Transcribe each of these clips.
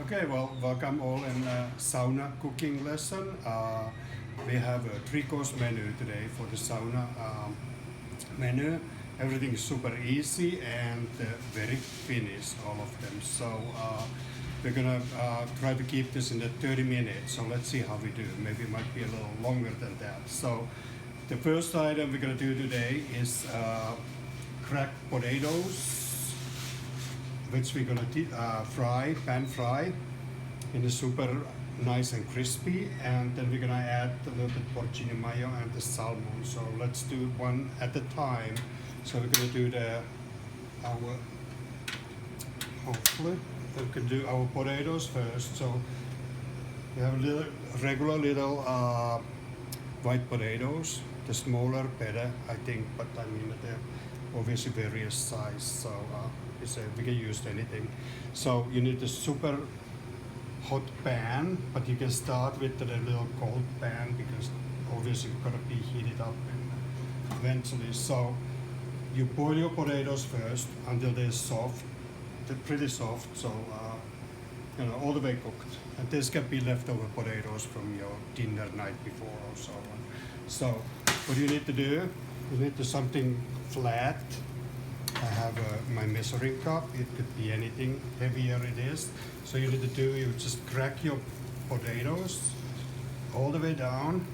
Okay, well, welcome all in sauna cooking lesson. We have a three-course menu today for the sauna menu. Everything is super easy and very Finnish, all of them. So we're gonna try to keep this in the 30 minutes. So let's see how we do. Maybe it might be a little longer than that. So the first item we're gonna do today is cracked potatoes, which we're gonna pan fry in a super nice and crispy, and then we're gonna add a little bit porcini mayo and the salmon. So let's do one at a time. So we're gonna do hopefully we can do our potatoes first. So we have regular little white potatoes. The smaller better, I think, but I mean they're obviously various size. So we can use anything. So you need a super hot pan, but you can start with the little cold pan because obviously it's gonna be heated up eventually. So you boil your potatoes first until they're soft, they're pretty soft. So all the way cooked. And this can be leftover potatoes from your dinner night before or so on. So what you need to do, you need to something flat. I have my measuring cup. It could be anything, heavier it is. So you need to do, you just crack your potatoes all the way down.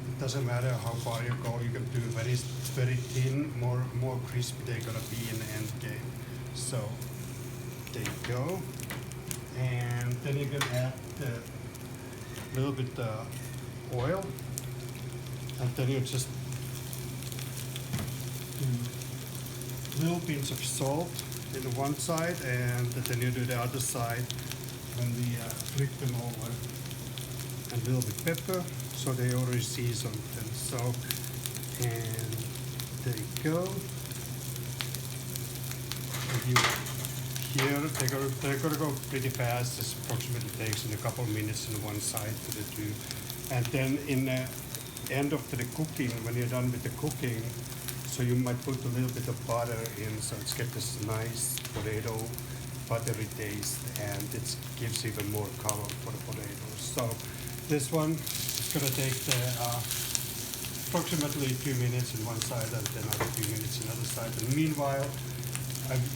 It doesn't matter how far you go. You can do very thin, more crispy they're gonna be in the end game. So there you go. And then you can add a little bit oil, and then you just little pinch of salt in the one side, and then you do the other side when we flip them over, and a little bit pepper, so they already seasoned. And so, and there you go. And here they're gonna go pretty fast. This approximately takes in a couple of minutes in one side to the two, and then in the end of the cooking, when you're done with the cooking. So you might put a little bit of butter in, so it's get this nice potato buttery taste, and it gives even more color for the potatoes. So this one is gonna take approximately 2 minutes in one side and then another 2 minutes in the other side. And meanwhile,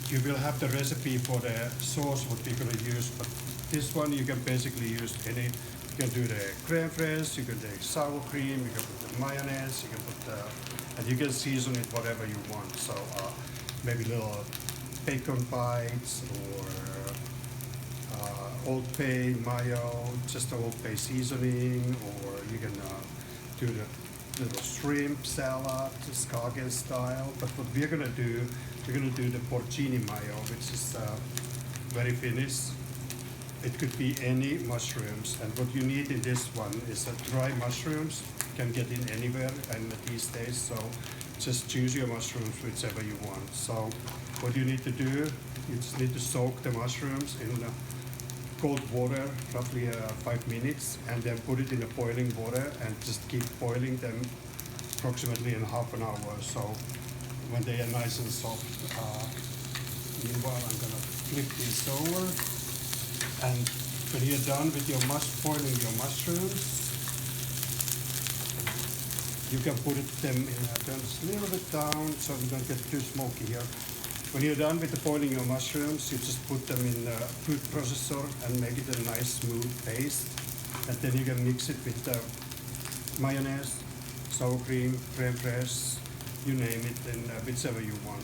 you will have the recipe for the sauce what we're gonna use, but this one you can basically use any. You can do the creme fraiche, you can take sour cream, you can put the mayonnaise, you can put and you can season it whatever you want. So maybe little bacon bites or Old Bay mayo, just Old Bay seasoning, or you can do the little shrimp salad, escargot style. But what we're gonna do the porcini mayo, which is very Finnish. It could be any mushrooms, and what you need in this one is dry mushrooms. You can get in anywhere in these days, so just choose your mushrooms whichever you want. So what you need to do, you just need to soak the mushrooms in cold water, roughly 5 minutes, and then put it in the boiling water and just keep boiling them approximately in half an hour. So when they are nice and soft, meanwhile I'm gonna flip this over. And when you're done with your boiling your mushrooms, you can put them in, turn this a little bit down so we don't get too smoky here. When you're done with the boiling your mushrooms, you just put them in the food processor and make it a nice smooth paste. And then you can mix it with the mayonnaise, sour cream, creme fraiche, you name it, and whichever you want.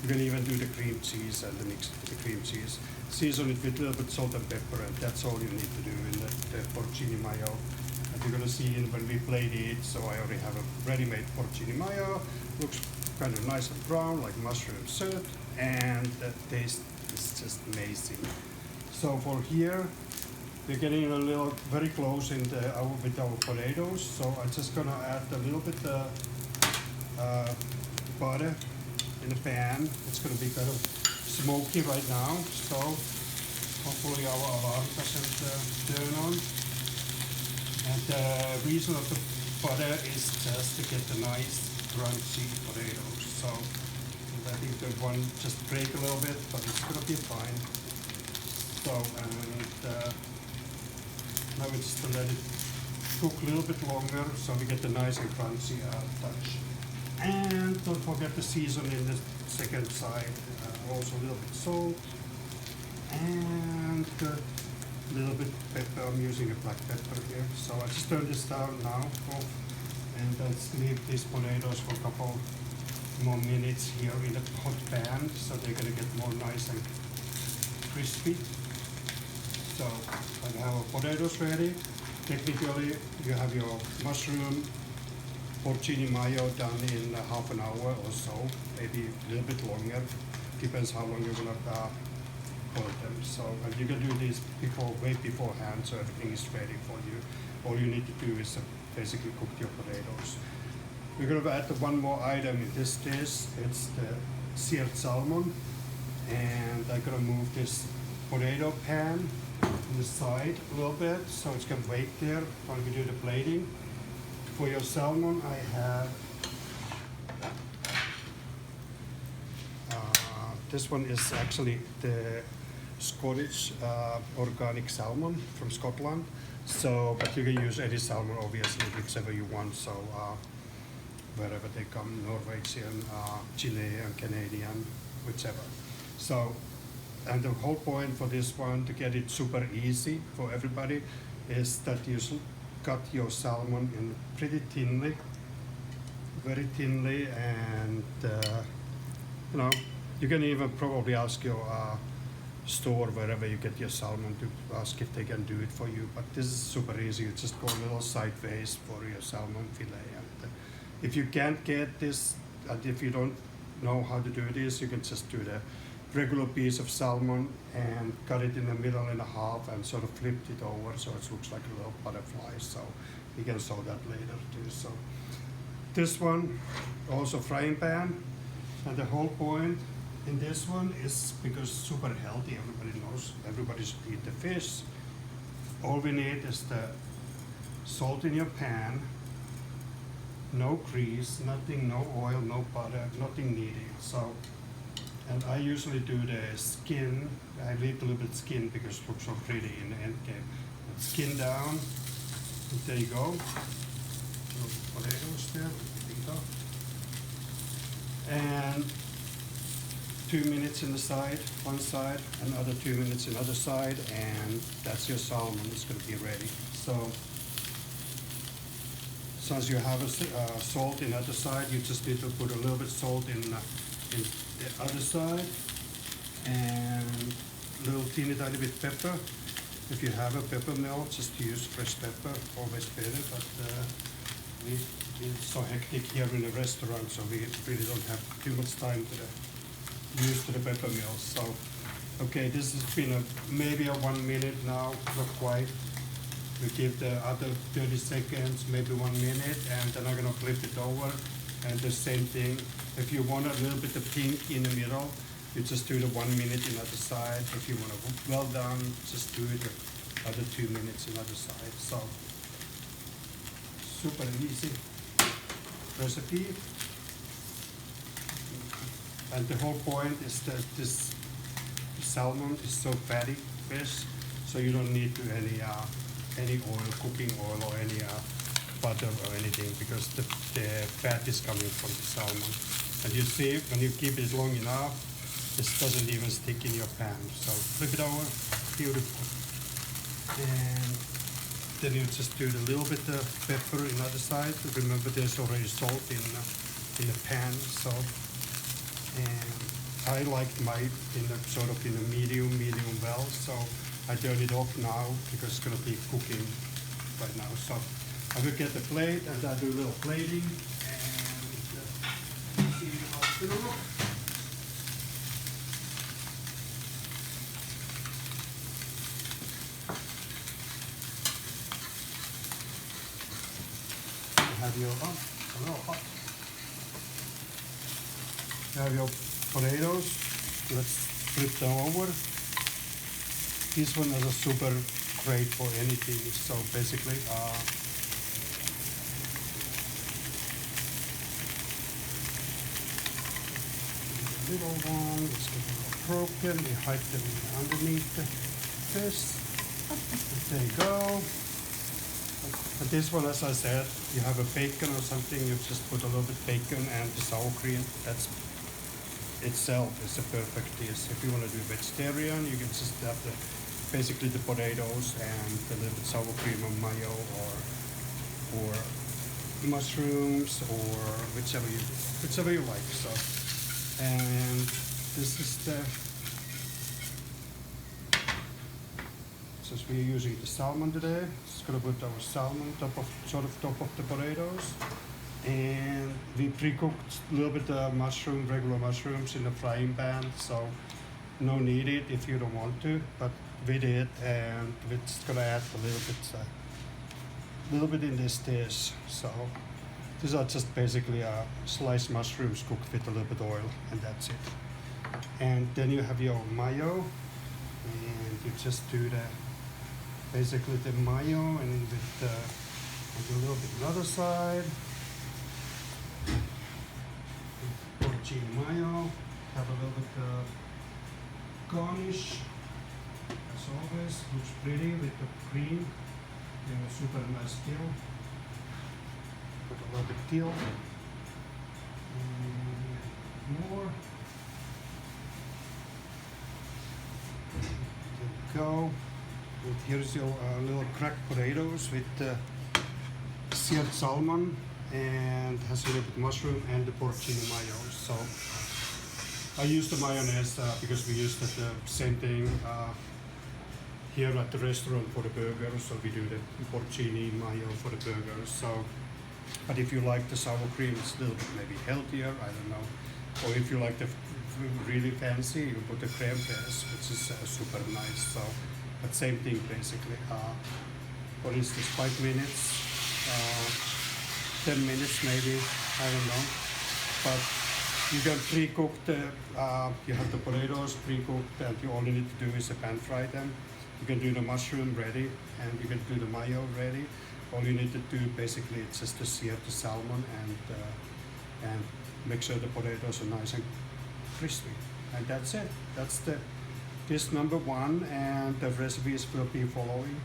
You can even do the cream cheese and mix it with the cream cheese. Season it with a little bit salt and pepper, and that's all you need to do in the porcini mayo. And you're gonna see when we played it, so I already have a ready-made porcini mayo. Looks kind of nice and brown, like mushroom soup, and the taste is just amazing. So for here, we're getting a little very close with our potatoes. So I'm just gonna add a little bit butter in the pan. It's gonna be kind of smoky right now, so hopefully our alarm doesn't turn on. And the reason of the butter is just to get the nice crunchy potatoes. So I think the one just break a little bit, but it's gonna be fine. So, and now we just let it cook a little bit longer so we get the nice and crunchy touch. And don't forget to season in the second side, also a little bit salt and a little bit pepper. I'm using a black pepper here. So I just turn this down now off, and let's leave these potatoes for a couple more minutes here in the hot pan so they're gonna get more nice and crispy. So I have our potatoes ready. Technically, you have your mushroom porcini mayo done in half an hour or so, maybe a little bit longer. Depends how long you're gonna boil them. So, and you can do this way beforehand, so everything is ready for you. All you need to do is basically cook your potatoes. We're gonna add one more item in this dish. It's the seared salmon, and I'm gonna move this potato pan on the side a little bit so it's gonna wait there while we do the plating. For your salmon, I have this one is actually the Scottish organic salmon from Scotland. So, but you can use any salmon, obviously, whichever you want. So, wherever they come, Norwegian, Chilean, Canadian, whichever. So, and the whole point for this one, to get it super easy for everybody, is that you cut your salmon in pretty thinly, very thinly, and you know, you can even probably ask your store wherever you get your salmon to ask if they can do it for you. But this is super easy. You just go a little sideways for your salmon fillet. And if you can't get this, and if you don't know how to do this, you can just do the regular piece of salmon and cut it in the middle in half and sort of flipped it over so it looks like a little butterfly. So you can sew that later too. So this one, also frying pan, and the whole point in this one is because super healthy. Everybody knows, everybody should eat the fish. All we need is the salt in your pan, no grease, nothing, no oil, no butter, nothing needed. So, and I usually do the skin. I leave a little bit skin because it looks so pretty in the end game. Skin down, and there you go. Little potatoes there, and 2 minutes in the side, one side, another 2 minutes in the other side, and that's your salmon. It's going to be ready. So, since you have a salt in the other side, you just need to put a little bit salt in the other side, and a little teeny tiny bit pepper. If you have a pepper mill, just use fresh pepper, always better. But it's so hectic here in the restaurant, so we really don't have too much time to use the pepper mill. So, okay, this has been maybe a 1 minute now, not quite. We give the other 30 seconds, maybe 1 minute, and then I'm gonna flip it over. And the same thing, if you want a little bit of pink in the middle, you just do the 1 minute in the other side. If you want it well done, just do it the other 2 minutes in the other side. So, super easy recipe. And the whole point is that this salmon is so fatty fish, so you don't need to any oil, cooking oil, or any butter or anything, because the fat is coming from the salmon. And you see, when you keep it long enough, this doesn't even stick in your pan. So flip it over, beautiful. And then you just do a little bit of pepper in the other side. Remember, there's already salt in the pan. So, and I like my in a medium well. So I turn it off now because it's gonna be cooking right now. So I will get the plate and I do a little plating and see how it's gonna look. Have your a little hot. You have your potatoes. Let's flip them over. This one is a super great for anything. So basically, little one. Let's get them all broken. We hide them underneath. this. There you go. And this one, as I said, you have a bacon or something, you just put a little bit bacon and the sour cream. That's itself is a perfect dish. If you want to do vegetarian, you can just have basically the potatoes and a little bit sour cream or mayo or mushrooms or whichever you like. So, and this is since we're using the salmon today, just gonna put our salmon top of the potatoes, and we pre-cooked a little bit of regular mushrooms in the frying pan, so no need it if you don't want to, but we did, and we're just gonna add a little bit in this dish. So these are just basically sliced mushrooms cooked with a little bit of oil, and that's it. And then you have your mayo, and you just do basically the mayo, and with a little bit on the other side. Porcini mayo, have a little bit garnish. As always, looks pretty with the cream. Super nice dill. Put a little bit dill. And more. There you go. And here's your little cracked potatoes with seared salmon, and has a little bit of mushroom and the porcini mayo. So I use the mayonnaise because we use the same thing here at the restaurant for the burgers. So we do the porcini mayo for the burgers. So, but if you like the sour cream, it's a little bit maybe healthier. I don't know. Or if you like the really fancy, you put the creme fraiche, which is super nice. So, but same thing basically. What is this? 5 minutes? 10 minutes maybe, I don't know. But you can pre-cook you have the potatoes pre-cooked, and you all you need to do is pan fry them. You can do the mushroom ready, and you can do the mayo ready. All you need to do basically is just to sear the salmon and make sure the potatoes are nice and crispy. And that's it. That's the dish number 1, and the recipes will be following.